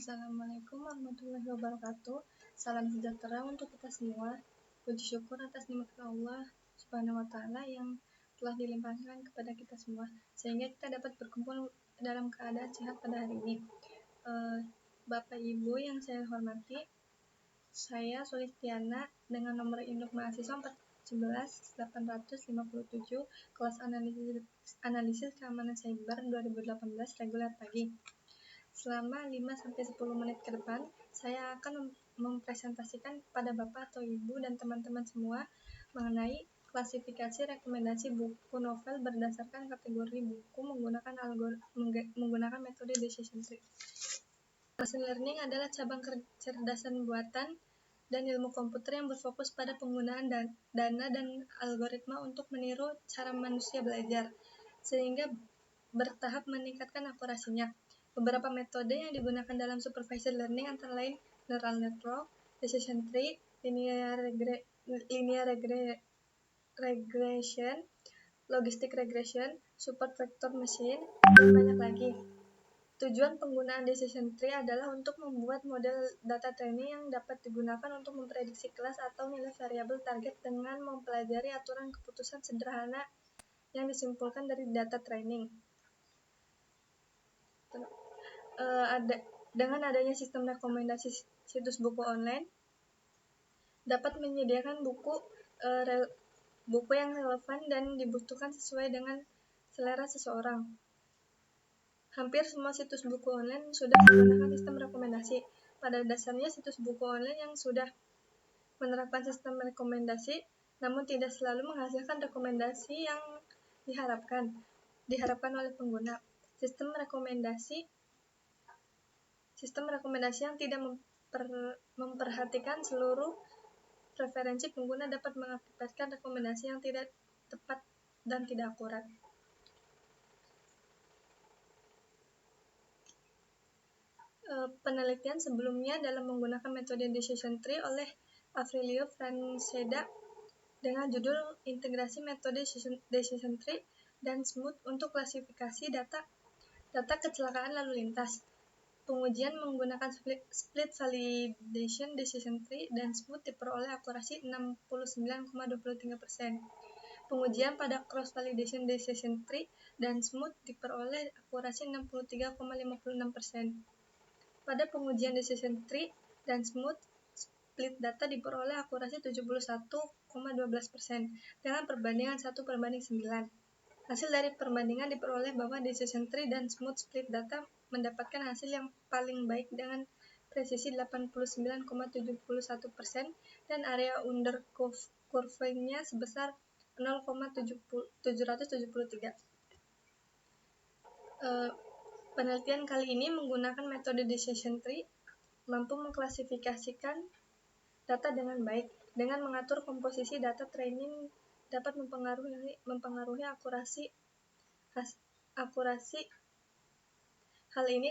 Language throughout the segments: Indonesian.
Assalamualaikum warahmatullahi wabarakatuh. Salam sejahtera untuk kita semua. Puji syukur atas nikmat Allah Subhanahu wa Ta'ala yang telah dilimpahkan kepada kita semua, sehingga kita dapat berkumpul dalam keadaan sehat pada hari ini. Bapak Ibu yang saya hormati, saya Sulistiana dengan nomor induk mahasiswa 14857, kelas analisis keamanan cyber 2018, reguler pagi. Selama 5-10 menit ke depan, saya akan mempresentasikan kepada Bapak atau Ibu dan teman-teman semua mengenai klasifikasi rekomendasi buku novel berdasarkan kategori buku menggunakan metode decision tree. Machine learning adalah cabang kecerdasan buatan dan ilmu komputer yang berfokus pada penggunaan dana dan algoritma untuk meniru cara manusia belajar, sehingga bertahap meningkatkan akurasinya. Beberapa metode yang digunakan dalam supervised learning antara lain neural network, decision tree, linear regression, logistic regression, support vector machine, dan banyak lagi. Tujuan penggunaan decision tree adalah untuk membuat model data training yang dapat digunakan untuk memprediksi kelas atau nilai variabel target dengan mempelajari aturan keputusan sederhana yang disimpulkan dari data training. Dengan adanya sistem rekomendasi situs buku online, dapat menyediakan buku yang relevan dan dibutuhkan sesuai dengan selera seseorang. Hampir semua situs buku online sudah menggunakan sistem rekomendasi. Pada dasarnya, situs buku online yang sudah menerapkan sistem rekomendasi, namun tidak selalu menghasilkan rekomendasi yang diharapkan oleh pengguna. Sistem rekomendasi yang tidak memperhatikan seluruh preferensi pengguna dapat mengakibatkan rekomendasi yang tidak tepat dan tidak akurat. Penelitian sebelumnya dalam menggunakan metode decision tree oleh Aurelio Franceda dengan judul Integrasi Metode Decision Tree dan Smooth untuk klasifikasi data kecelakaan lalu lintas. Pengujian menggunakan split validation decision tree dan smooth diperoleh akurasi 69,23%. Pengujian pada cross validation decision tree dan smooth diperoleh akurasi 63,56%. Pada pengujian decision tree dan smooth, split data diperoleh akurasi 71,12% dengan perbandingan 1:9. Hasil dari perbandingan diperoleh bahwa decision tree dan smooth split data mendapatkan hasil yang paling baik dengan presisi 89,71% dan area under curve-nya sebesar 0,773. Penelitian kali ini menggunakan metode decision tree mampu mengklasifikasikan data dengan baik. Dengan mengatur komposisi data training dapat mempengaruhi akurasi. Hal ini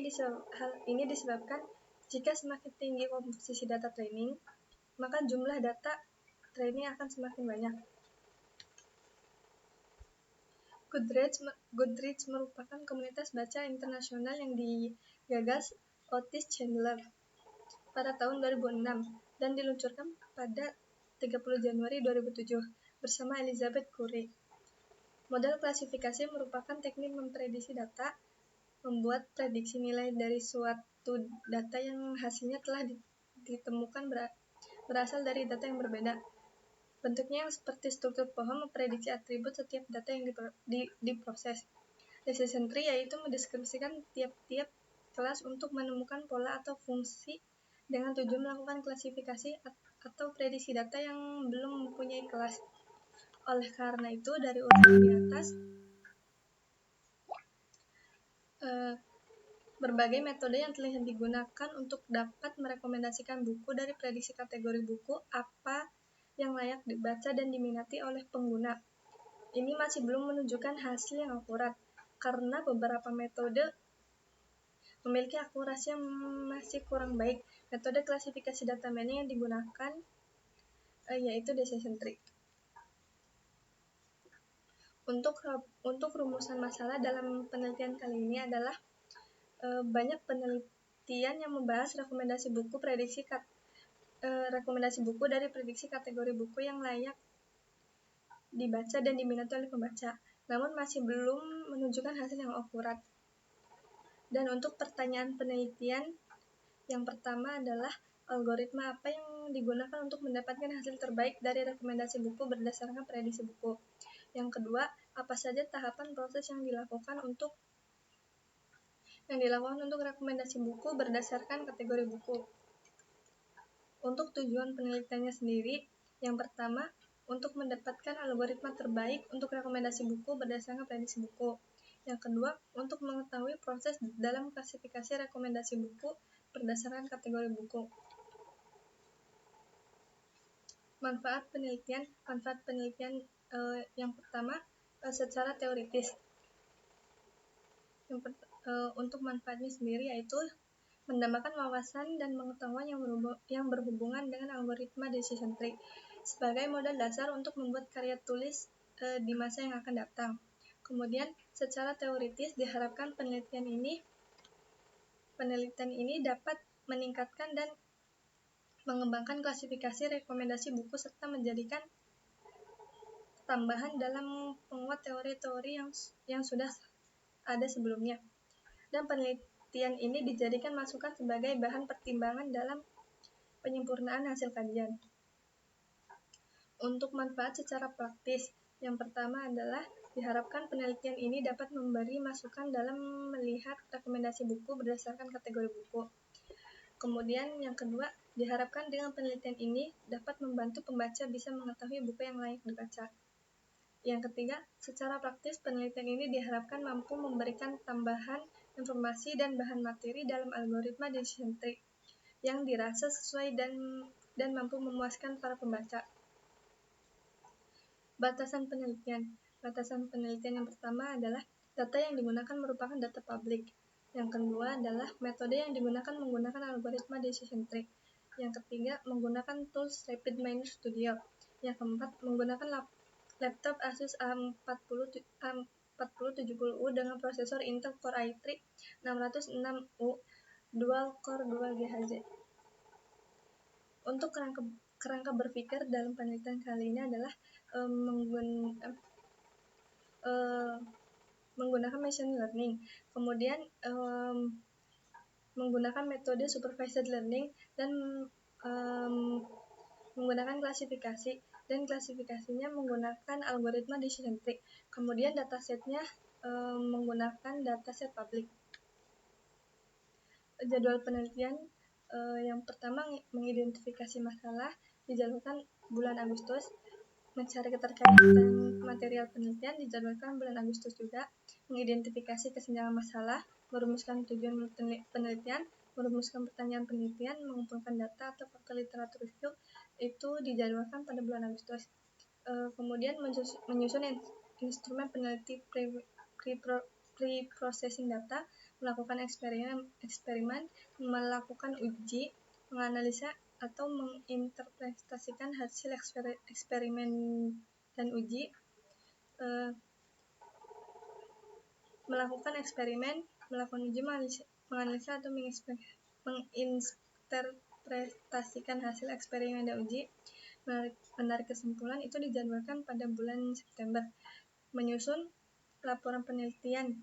disebabkan jika semakin tinggi komposisi data training, maka jumlah data training akan semakin banyak. Goodreads merupakan komunitas baca internasional yang digagas Otis Chandler pada tahun 2006 dan diluncurkan pada 30 Januari 2007 bersama Elizabeth Curry. Model klasifikasi merupakan teknik memprediksi data, membuat prediksi nilai dari suatu data yang hasilnya telah ditemukan berasal dari data yang berbeda. Bentuknya yang seperti struktur pohon memprediksi atribut setiap data yang diproses. Decision tree yaitu mendeskripsikan tiap-tiap kelas untuk menemukan pola atau fungsi dengan tujuan melakukan klasifikasi atau prediksi data yang belum mempunyai kelas. Oleh karena itu, dari urutan di atas, berbagai metode yang telah digunakan untuk dapat merekomendasikan buku dari prediksi kategori buku apa yang layak dibaca dan diminati oleh pengguna. Ini masih belum menunjukkan hasil yang akurat, karena beberapa metode memiliki akurasi yang masih kurang baik. Metode klasifikasi data mining yang digunakan yaitu decision tree. Untuk rumusan masalah dalam penelitian kali ini adalah banyak penelitian yang membahas rekomendasi buku dari prediksi kategori buku yang layak dibaca dan diminati oleh pembaca, namun masih belum menunjukkan hasil yang akurat. Dan untuk pertanyaan penelitian, yang pertama adalah algoritma apa yang digunakan untuk mendapatkan hasil terbaik dari rekomendasi buku berdasarkan prediksi buku. Yang kedua, apa saja tahapan proses yang dilakukan untuk rekomendasi buku berdasarkan kategori buku. Untuk tujuan penelitiannya sendiri, yang pertama, untuk mendapatkan algoritma terbaik untuk rekomendasi buku berdasarkan prediksi buku. Yang kedua, untuk mengetahui proses dalam klasifikasi rekomendasi buku berdasarkan kategori buku. Manfaat penelitian yang pertama, secara teoritis. Untuk manfaatnya sendiri yaitu menambahkan wawasan dan pengetahuan yang berhubungan dengan algoritma decision tree sebagai modal dasar untuk membuat karya tulis di masa yang akan datang. Kemudian, secara teoritis diharapkan penelitian ini dapat meningkatkan dan mengembangkan klasifikasi rekomendasi buku serta menjadikan tambahan dalam penguat teori-teori yang sudah ada sebelumnya. Dan penelitian ini dijadikan masukan sebagai bahan pertimbangan dalam penyempurnaan hasil kajian. Untuk manfaat secara praktis, yang pertama adalah diharapkan penelitian ini dapat memberi masukan dalam melihat rekomendasi buku berdasarkan kategori buku. Kemudian yang kedua, diharapkan dengan penelitian ini dapat membantu pembaca bisa mengetahui buku yang layak dibaca. Yang ketiga, secara praktis penelitian ini diharapkan mampu memberikan tambahan informasi dan bahan materi dalam algoritma decision tree yang dirasa sesuai dan mampu memuaskan para pembaca. Batasan penelitian yang pertama adalah data yang digunakan merupakan data publik. Yang kedua adalah metode yang digunakan menggunakan algoritma decision tree. Yang ketiga, menggunakan tools RapidMiner Studio. Yang keempat, menggunakan laptop Asus A4070U dengan prosesor Intel Core i3 606U Dual Core 2 GHz. Untuk kerangka berpikir dalam penelitian kali ini adalah menggunakan machine learning, kemudian menggunakan metode supervised learning dan menggunakan klasifikasi, dan klasifikasinya menggunakan algoritma decision tree. Kemudian datasetnya menggunakan dataset publik. Jadwal penelitian yang pertama, mengidentifikasi masalah dijadwalkan bulan Agustus. Mencari keterkaitan material penelitian dijadwalkan bulan Agustus juga. Mengidentifikasi kesenjangan masalah, merumuskan tujuan penelitian, merumuskan pertanyaan penelitian, mengumpulkan data atau fakta literatur review itu dijadwalkan pada bulan Agustus. Kemudian menyusun instrumen peneliti pre-processing data, melakukan eksperimen, melakukan uji, menganalisa atau menginterpretasikan hasil eksperimen dan uji, melakukan eksperimen, melakukan uji, menganalisa atau menginterpretasikan hasil eksperimen dan uji, menarik kesimpulan itu dijadwalkan pada bulan September. Menyusun laporan penelitian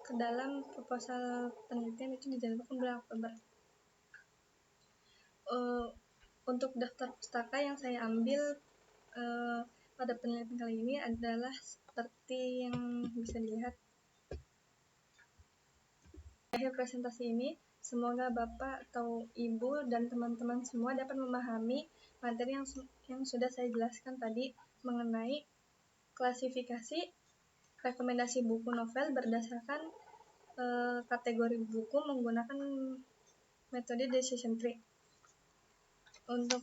ke dalam proposal penelitian itu dijadwalkan bulan Oktober. Untuk daftar pustaka yang saya ambil pada penelitian kali ini adalah seperti yang bisa dilihat. Akhir presentasi ini, semoga Bapak atau Ibu dan teman-teman semua dapat memahami materi yang sudah saya jelaskan tadi mengenai klasifikasi rekomendasi buku novel berdasarkan kategori buku menggunakan metode decision tree. Untuk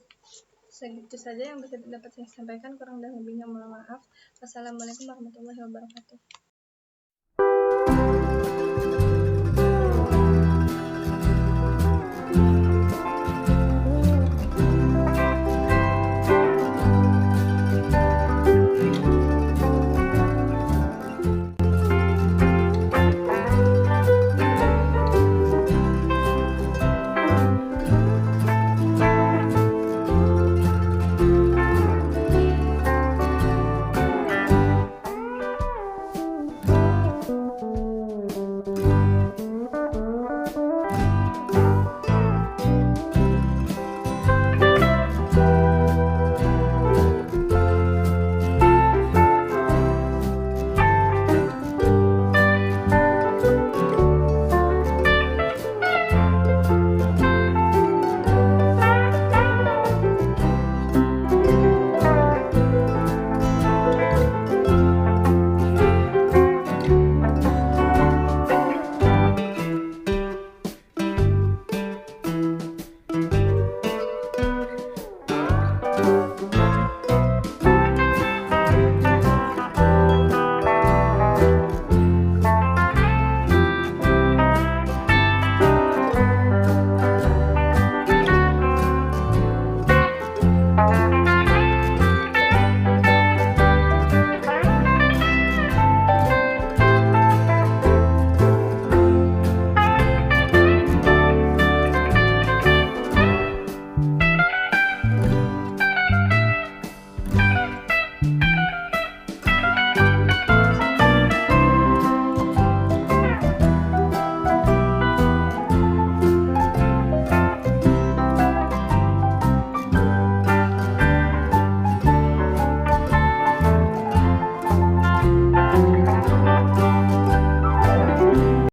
segitu saja yang dapat saya sampaikan, kurang dan lebihnya mohon maaf. Wassalamualaikum warahmatullahi wabarakatuh.